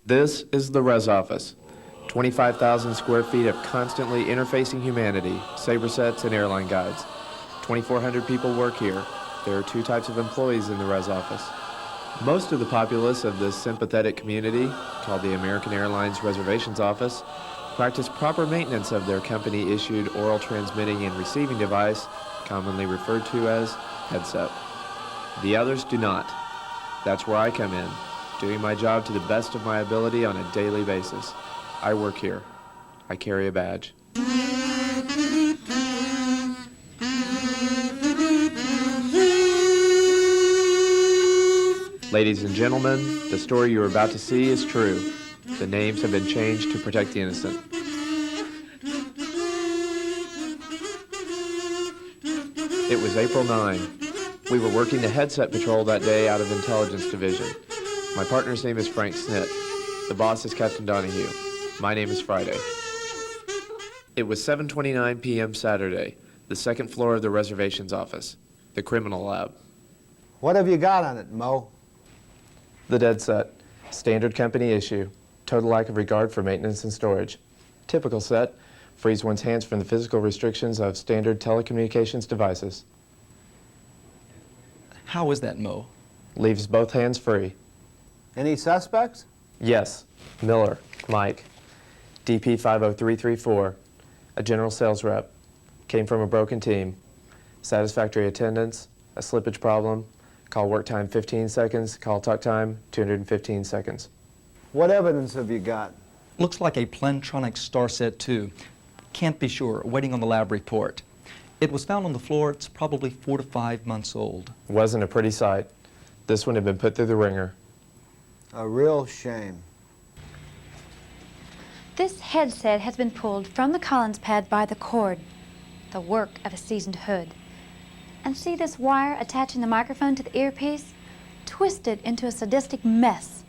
This is the Res Office. 25,000 square feet of constantly interfacing humanity, saber sets and airline guides. 2,400 people work here. There are two types of employees in the Res Office. Most of the populace of this sympathetic community, called the American Airlines Reservations Office, practice proper maintenance of their company-issued oral transmitting and receiving device, commonly referred to as headset. The others do not. That's where I come in, doing my job to the best of my ability on a daily basis. I work here. I carry a badge. Ladies and gentlemen, the story you are about to see is true. The names have been changed to protect the innocent. It was April 9. We were working the headset patrol that day out of Intelligence Division. My partner's name is Frank Snit. The boss is Captain Donahue. My name is Friday. It was 7:29 p.m. Saturday, the second floor of the reservations office, the criminal lab. What have you got on it, Mo? The dead set, standard company issue, total lack of regard for maintenance and storage. Typical set, frees one's hands from the physical restrictions of standard telecommunications devices. How is that, Mo? Leaves both hands free. Any suspects? Yes, Miller, Mike, DP 50334, a general sales rep, came from a broken team, satisfactory attendance, a slippage problem, call work time 15 seconds, call talk time 215 seconds. What evidence have you got? Looks like a Plantronic Starset 2. Can't be sure, waiting on the lab report. It was found on the floor. It's probably 4 to 5 months old. Wasn't a pretty sight. This one had been put through the ringer. A real shame. This headset has been pulled from the Collins pad by the cord, the work of a seasoned hood. And see this wire attaching the microphone to the earpiece? Twisted into a sadistic mess.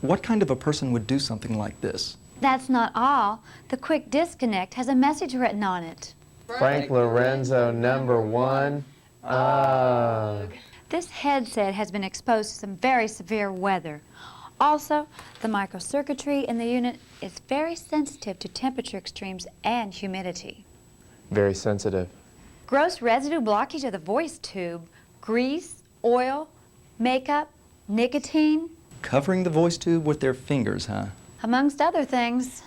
What kind of a person would do something like this? That's not all. The quick disconnect has a message written on it. Frank Lorenzo, #1. This headset has been exposed to some very severe weather. Also, the microcircuitry in the unit is very sensitive to temperature extremes and humidity. Very sensitive. Gross residue blockage of the voice tube, grease, oil, makeup, nicotine. Covering the voice tube with their fingers, huh? Amongst other things.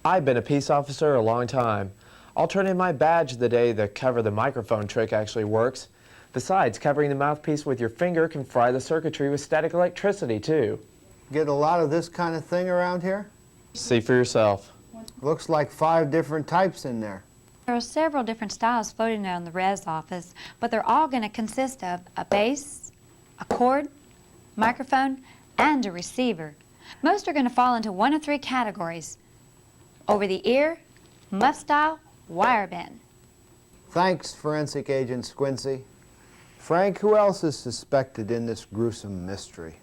I've been a peace officer a long time. I'll turn in my badge the day the cover the microphone trick actually works. Besides, covering the mouthpiece with your finger can fry the circuitry with static electricity, too. Get a lot of this kind of thing around here? See for yourself. Looks like 5 different types in there. There are several different styles floating around the res office, but they're all going to consist of a bass, a cord, microphone, and a receiver. Most are going to fall into one of 3 categories: over the ear, muff style, wire band. Thanks, Forensic Agent Squincy. Frank, who else is suspected in this gruesome mystery?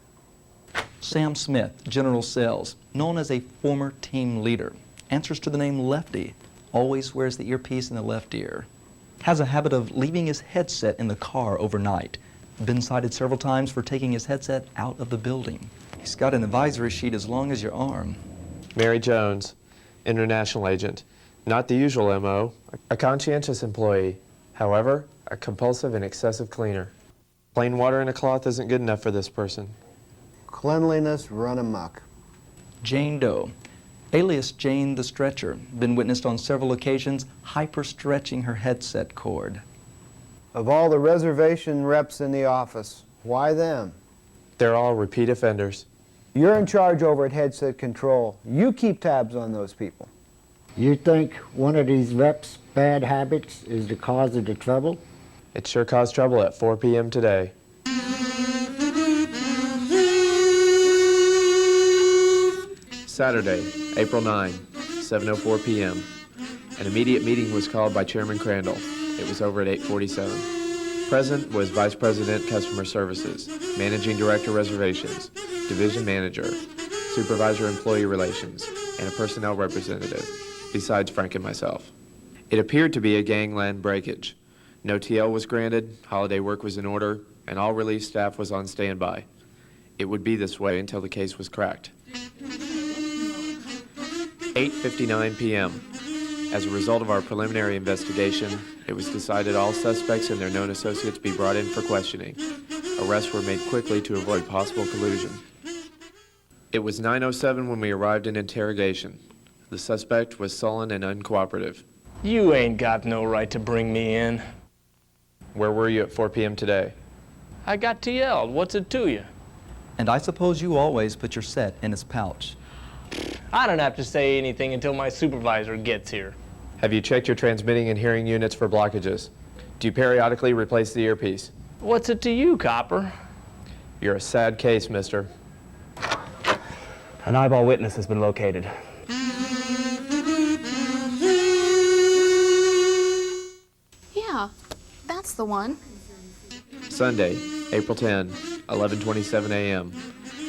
Sam Smith, General Sales, known as a former team leader. Answers to the name Lefty. Always wears the earpiece in the left ear. Has a habit of leaving his headset in the car overnight. Been cited several times for taking his headset out of the building. He's got an advisory sheet as long as your arm. Mary Jones, international agent. Not the usual MO, a conscientious employee. However, a compulsive and excessive cleaner. Plain water in a cloth isn't good enough for this person. Cleanliness run amok. Jane Doe, alias Jane the Stretcher, been witnessed on several occasions hyper-stretching her headset cord. Of all the reservation reps in the office, why them? They're all repeat offenders. You're in charge over at Headset Control. You keep tabs on those people. You think one of these reps' bad habits is the cause of the trouble? It sure caused trouble at 4 p.m. today. Saturday, April 9, 7:04 p.m. An immediate meeting was called by Chairman Crandall. It was over at 8:47. Present was Vice President Customer Services, Managing Director Reservations, Division Manager, Supervisor Employee Relations, and a personnel representative, besides Frank and myself. It appeared to be a gangland breakage. No TL was granted, holiday work was in order, and all relief staff was on standby. It would be this way until the case was cracked. 8:59 p.m. As a result of our preliminary investigation, it was decided all suspects and their known associates be brought in for questioning. Arrests were made quickly to avoid possible collusion. It was 9:07 when we arrived in interrogation. The suspect was sullen and uncooperative. You ain't got no right to bring me in. Where were you at 4 p.m. today? I got TL'd. What's it to you? And I suppose you always put your set in his pouch. I don't have to say anything until my supervisor gets here. Have you checked your transmitting and hearing units for blockages? Do you periodically replace the earpiece? What's it to you, Copper? You're a sad case, mister. An eyeball witness has been located. Yeah, that's the one. Sunday, April 10, 11:27 a.m.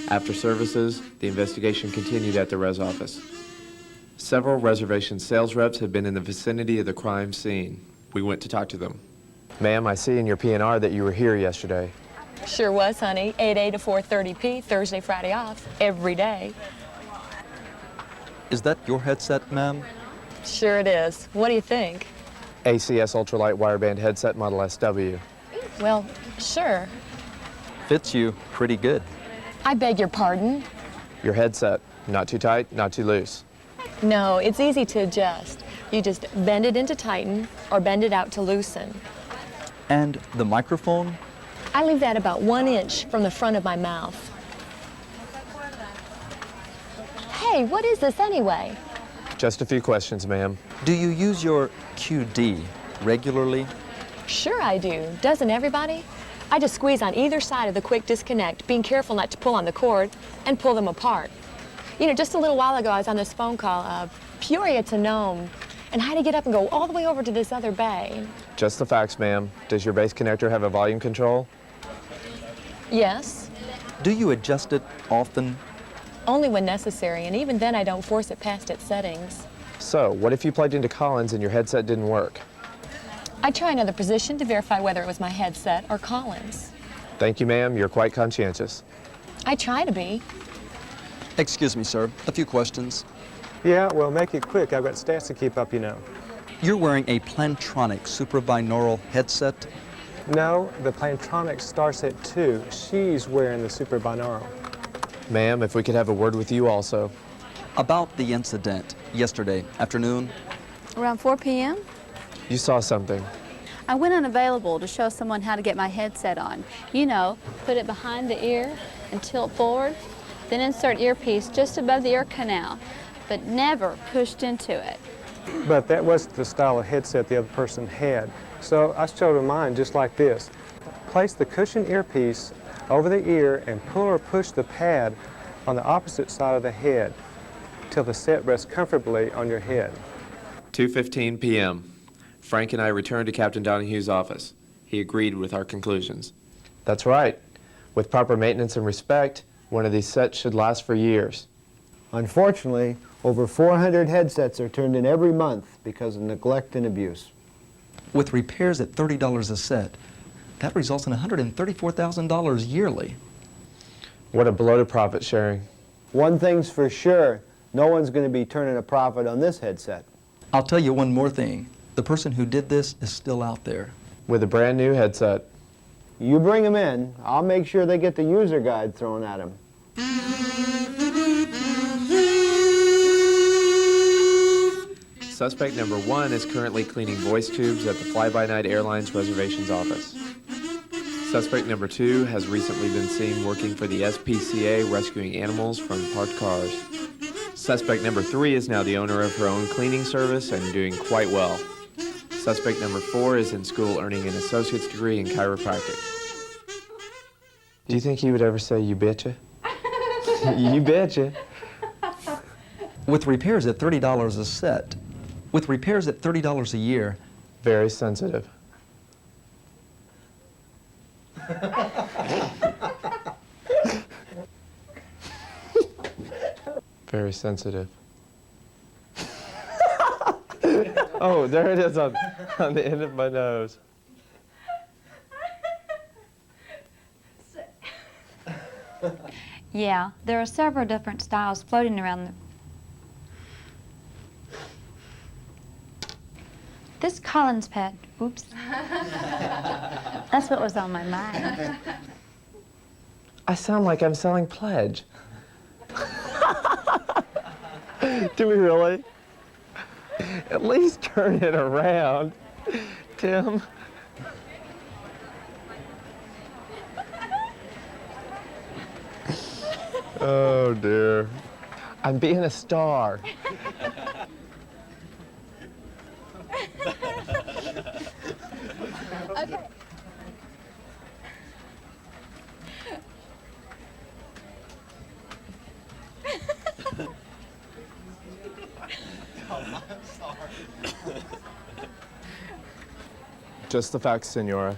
After services, the investigation continued at the res office. Several reservation sales reps had been in the vicinity of the crime scene. We went to talk to them. Ma'am, I see in your P&R that you were here yesterday. Sure was, honey. 8A to 4:30 p, Thursday, Friday off, every day. Is that your headset, ma'am? Sure it is. What do you think? ACS ultralight wideband headset model SW. Well, sure. Fits you pretty good. I beg your pardon? Your headset, not too tight, not too loose. No, it's easy to adjust. You just bend it in to tighten or bend it out to loosen. And the microphone? I leave that about 1 inch from the front of my mouth. Hey, what is this anyway? Just a few questions, ma'am. Do you use your QD regularly? Sure I do. Doesn't everybody? I just squeeze on either side of the quick disconnect, being careful not to pull on the cord, and pull them apart. You know, just a little while ago I was on this phone call, Peoria to Nome, and I had to get up and go all the way over to this other bay. Just the facts, ma'am. Does your base connector have a volume control? Yes, Do you adjust it often? only when necessary, and even then I don't force it past its settings. So, what if you plugged into Collins and your headset didn't work? I try another position to verify whether it was my headset or Collins. Thank you, ma'am. You're quite conscientious. I try to be. Excuse me, sir. A few questions. Yeah, well, make it quick. I've got stats to keep up, you know. You're wearing a Plantronic suprabinaural headset. No, the Plantronic Starset 2. She's wearing the super binaural. Ma'am, if we could have a word with you also. About the incident yesterday afternoon. Around 4 p.m., You saw something. I went unavailable to show someone how to get my headset on. You know, put it behind the ear and tilt forward, then insert earpiece just above the ear canal, but never pushed into it. But that wasn't the style of headset the other person had. So I showed her mine just like this. Place the cushion earpiece over the ear and pull or push the pad on the opposite side of the head till the set rests comfortably on your head. 2:15 p.m. Frank and I returned to Captain Donahue's office. He agreed with our conclusions. That's right. With proper maintenance and respect, one of these sets should last for years. Unfortunately, over 400 headsets are turned in every month because of neglect and abuse. With repairs at $30 a set, that results in $134,000 yearly. What a blow to profit sharing. One thing's for sure, no one's going to be turning a profit on this headset. I'll tell you one more thing. The person who did this is still out there. With a brand new headset. You bring them in, I'll make sure they get the user guide thrown at them. Suspect number 1 is currently cleaning voice tubes at the Fly-By-Night Airlines reservations office. Suspect number 2 has recently been seen working for the SPCA rescuing animals from parked cars. Suspect number 3 is now the owner of her own cleaning service and doing quite well. Suspect number 4 is in school earning an associate's degree in chiropractic. Do you think he would ever say, "You betcha"? You betcha. With repairs at $30 a set, with repairs at $30 a year, Very sensitive. Very sensitive. Oh, there it is on the end of my nose. Yeah, there are several different styles floating around This Collins pet, oops. That's what was on my mind. I sound like I'm selling Pledge. Do we really? At least turn it around, Tim. Oh dear. I'm being a star. Okay. Just the facts, Senora.